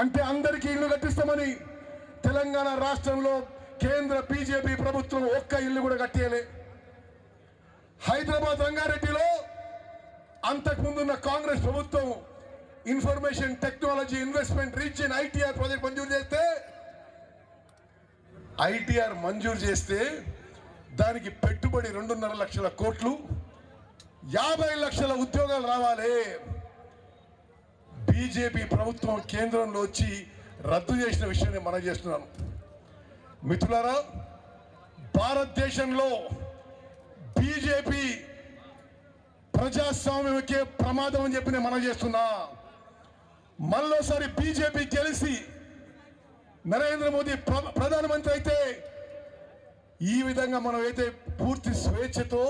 అంటే అందరికీ ఇల్లు కట్టిస్తామని తెలంగాణ రాష్ట్రంలో కేంద్ర బీజేపీ ప్రభుత్వం ఒక్క ఇల్లు కూడా కట్టేయలే. హైదరాబాద్ రంగారెడ్డిలో అంతకుముందున్న కాంగ్రెస్ ప్రభుత్వం information technology investment region ITR project మంజూరు చేస్తే దానికి పెట్టుబడి 2.5 లక్షల కోట్లు, 50 లక్షల ఉద్యోగాలు రావాలి. బీజేపీ ప్రభుత్వం కేంద్రంలో వచ్చి రద్దు చేసిన విషయాన్ని మనం చేస్తున్నాను. మిత్రులారా, భారతదేశంలో బీజేపీ ప్రజాస్వామ్యకే ప్రమాదం అని చెప్పి నేను మనం చేస్తున్నా. మళ్ళోసారి బీజేపీ గెలిచి నరేంద్ర మోదీ ప్రధానమంత్రి అయితే ఈ విధంగా మనం అయితే పూర్తి స్వేచ్ఛతో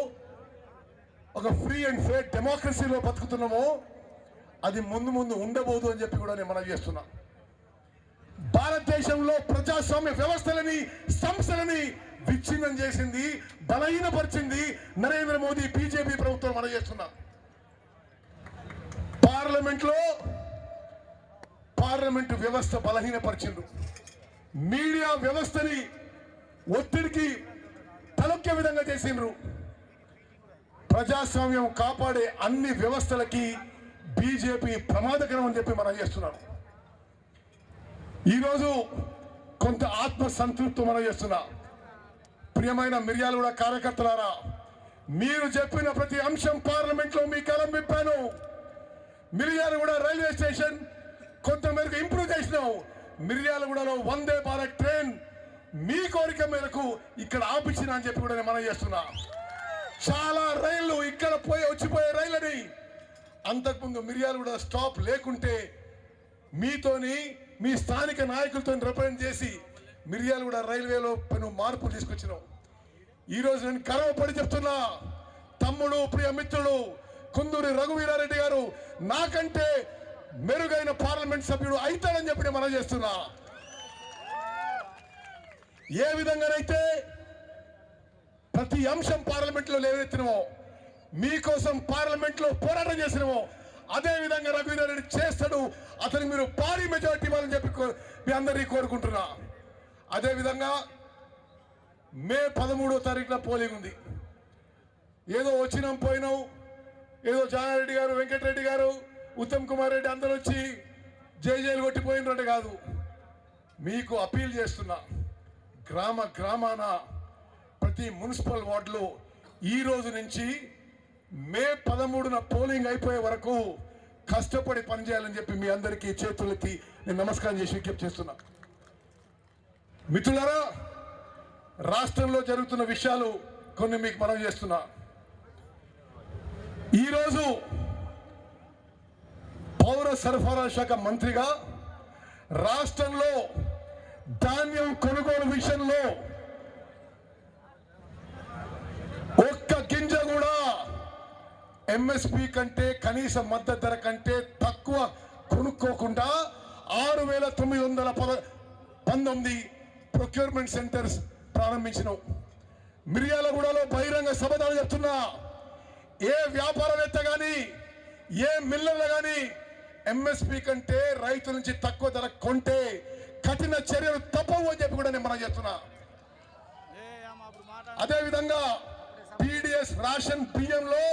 ఒక ఫ్రీ అండ్ ఫెయిర్ డెమోక్రసీలో బతుకుతున్నామో అది ముందు ముందు ఉండబోదు అని చెప్పి కూడా నేను మనం చేస్తున్నా. భారతదేశంలో ప్రజాస్వామ్య వ్యవస్థలని సంస్థలని విచ్ఛిన్నం చేసింది, బలహీనపరిచింది నరేంద్ర మోదీ బీజేపీ ప్రభుత్వం మనం చేస్తున్నా. పార్లమెంటు వ్యవస్థ బలహీనపరిచిండు, మీడియా వ్యవస్థని ఒత్తిడికి తలొక్కే విధంగా చేసిండ్రు. ప్రజాస్వామ్యం కాపాడే అన్ని వ్యవస్థలకి బీజేపీ ప్రమాదకరం అని చెప్పి మనం చేస్తున్నాం. ఈరోజు కొంత ఆత్మ సంతృప్తి మనం చేస్తున్నా. ప్రియమైన మిర్యాలగూడ కార్యకర్తలారా, మీరు చెప్పిన ప్రతి అంశం పార్లమెంట్లో మీ కలం విప్పాను. మిర్యాలగూడ రైల్వే స్టేషన్ కొంతమేరకు ఇంప్రూవ్ చేసినాం. మిర్యాలగూడలో వందే భారత్ ట్రైన్ మీ కోరిక మేరకు ఇక్కడ ఆపించిన అని చెప్పి కూడా నేను మనం చేస్తున్నా. చాలా రైళ్లు ఇక్కడ వచ్చిపోయే రైళ్ళని అంతకుముందు మిర్యాలగూడ స్టాప్ లేకుంటే మీతోని మీ స్థానిక నాయకులతో రిప్రజెంట్ చేసి మిర్యాలగూడ రైల్వేలో మార్పులు తీసుకొచ్చినాం. ఈరోజు నేను గర్వపడి చెప్తున్నా, తమ్ముడు ప్రియ మిత్రుడు కుందూరి రఘువీరారెడ్డి గారు నాకంటే మెరుగైన పార్లమెంట్ సభ్యుడు అవుతాడని చెప్పి మనం చేస్తున్నా. ఏ విధంగానైతే ప్రతి అంశం పార్లమెంట్లో లేవనెత్తినమో, మీకోసం పార్లమెంట్లో పోరాటం చేసినమో అదే విధంగా రఘువీరారెడ్డి చేస్తాడు. అతనికి మీరు భారీ మెజారిటీ ఇవ్వాలని చెప్పి మీ అందరినీ కోరుకుంటున్నా. అదేవిధంగా మే 13వ తారీఖున పోలింగ్ ఉంది. ఏదో వచ్చినాం పోయినాం, ఏదో జానారెడ్డి గారు, వెంకటరెడ్డి గారు, ఉత్తమ్ కుమార్ రెడ్డి అందరూ వచ్చి జైలు కొట్టిపోయినట్టు కాదు. మీకు అపీల్ చేస్తున్నా, గ్రామాన ప్రతి మున్సిపల్ వార్డులో ఈ రోజు నుంచి మే 13న పోలింగ్ అయిపోయే వరకు కష్టపడి పనిచేయాలని చెప్పి మీ అందరికీ చేతులెత్తి నేను నమస్కారం చేసి విజ్ఞప్తి చేస్తున్నా. మిత్రులారా, రాష్ట్రంలో జరుగుతున్న విషయాలు కొన్ని మీకు మనం చేస్తున్నా. ఈరోజు పౌర సరఫరా శాఖ మంత్రిగా రాష్ట్రంలో ధాన్యం కొనుగోలు విషయంలో ఒక్క గింజ కూడా ఎంఎస్పి కంటే కనీస మద్దతు ధర కంటే తక్కువ కొనుక్కోకుండా 6,919 ప్రొక్యూర్మెంట్ సెంటర్స్ ప్రారంభించినాం. మిర్యాలగూడలో బహిరంగ సభదాలు చెప్తున్నా, ఏ వ్యాపారవేత్త కానీ ఏ మిల్లర్లు కానీ ఎంఎస్పి కంటే రైతుల నుంచి తక్కువ ధర కొంటే కఠిన చర్యలు తప్పవు అని చెప్పి కూడా నేను మనం చేస్తున్నా. అదేవిధంగా పీడిఎస్ రేషన్ బియ్యంలో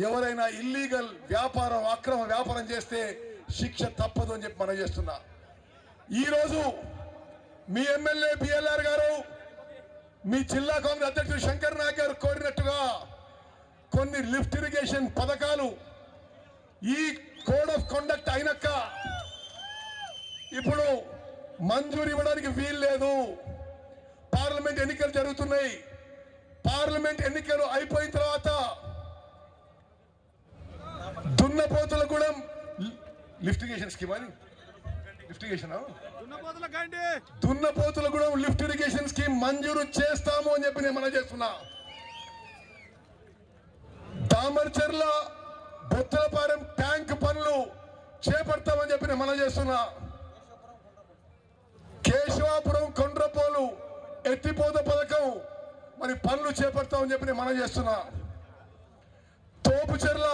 ఎవరైనా ఇల్లీగల్ వ్యాపారం, అక్రమ వ్యాపారం చేస్తే శిక్ష తప్పదు అని చెప్పి మనం చేస్తున్నా. ఈరోజు మీ ఎమ్మెల్యే బిఎల్ఆర్ గారు, మీ జిల్లా కాంగ్రెస్ అధ్యక్షుడు శంకర్ నాయక్ గారు కోరినట్టుగా కొన్ని లిఫ్ట్ ఇరిగేషన్ పథకాలు ఈ కోడ్ ఆఫ్ కండక్ట్ అయినాక ఇప్పుడు మంజూరు ఇవ్వడానికి వీలు లేదు. పార్లమెంట్ ఎన్నికలు జరుగుతున్నాయి. పార్లమెంట్ ఎన్నికలు అయిపోయిన తర్వాత దున్నపోతులగూడెం లిఫ్ట్ ఇరిగేషన్ స్కీమ్ అని దున్నపోతులగూడెం లిఫ్ట్ ఇరిగేషన్ స్కీమ్ మంజూరు చేస్తాము అని చెప్పి నేను మనం చేస్తున్నా. దామర్చర్ల బొత్తలపాలెం ట్యాంక్ పనులు చేపడతామని చెప్పి నేను మనం చేస్తున్నా. కేశవాపురం కొండ్రపోలు ఎత్తిపోత పథకం మరి పనులు చేపడతామని చెప్పి నేను మనం చేస్తున్నా. తోపుచెర్ల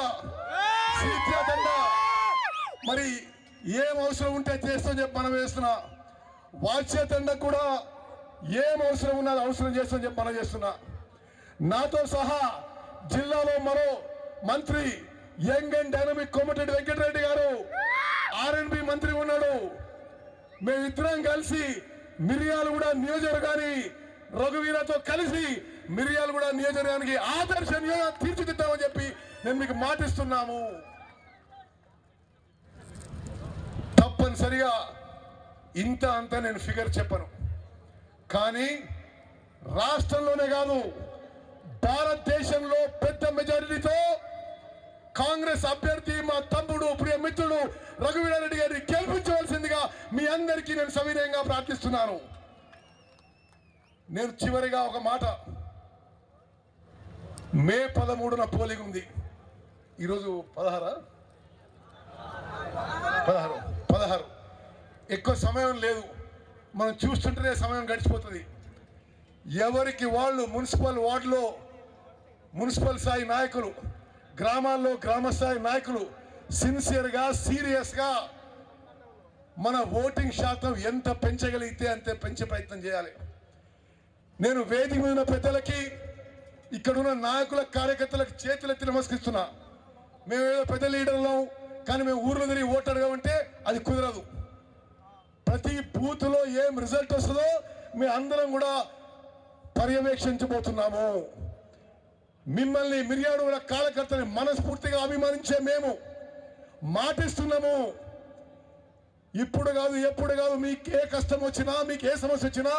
సీత్యాతండ మరి ఏం అవసరం ఉంటే చేస్తామని చెప్పి మనం వేస్తున్నా. వాచ్యతండ కూడా ఏం అవసరం ఉన్నది అవసరం చేస్తామని చెప్పి మనం చేస్తున్నా. నాతో సహా జిల్లాలో మరో మంత్రి young and dynamic Komatireddy Venkatreddy గారు R&B మంత్రి ఉన్నాడు. మేమిద్దరం కలిసి మిర్యాలగూడ నియోజకవర్గాన్ని రఘువీరతో కలిసి మిర్యాలగూడ నియోజకవర్గానికి ఆదర్శ నియోజకవర్గం తీర్చిదిద్దామని చెప్పి నేను మీకు మాటిస్తున్నాము. తప్పనిసరిగా ఇంత అంతా నేను ఫిగర్ చెప్పను, కానీ రాష్ట్రంలోనే కాదు భారతదేశంలో పెద్ద మెజారిటీతో కాంగ్రెస్ అభ్యర్థి మా తమ్ముడు ప్రియ మిత్రుడు రఘువీరారెడ్డి గారిని గెలిపించవలసిందిగా మీ అందరికీ నేను సవినయంగా ప్రార్థిస్తున్నాను. నేను చివరిగా ఒక మాట, మే 13న పోలింగ్ ఉంది. ఈరోజు 16 ఎక్కువ సమయం లేదు, మనం చూస్తుంటేనే సమయం గడిచిపోతుంది. ఎవరికి వాళ్ళు మున్సిపల్ వార్డులో మున్సిపల్ స్థాయి నాయకులు, గ్రామాల్లో గ్రామస్థాయి నాయకులు సిన్సియర్గా సీరియస్గా మన ఓటింగ్ శాతం ఎంత పెంచగలిగితే అంతే పెంచే ప్రయత్నం చేయాలి. నేను వేదిక మీద పెద్దలకి, ఇక్కడున్న నాయకుల కార్యకర్తలకు చేతులెత్తి నమస్కరిస్తున్నా. మేము ఏదో పెద్ద లీడర్లం కానీ మేము ఊర్లో తిరిగి ఓటు అడగమంటే అది కుదరదు. ప్రతి బూత్లో ఏం రిజల్ట్ వస్తుందో మేము అందరం కూడా పర్యవేక్షించబోతున్నాము. మిమ్మల్ని మిర్యాలగూడ కార్యకర్తని మనస్ఫూర్తిగా అభిమానించే మేము మాటిస్తున్నాము. ఇప్పుడు కాదు ఎప్పుడు కాదు, మీకు ఏ కష్టం వచ్చినా మీకు ఏ సమస్య వచ్చినా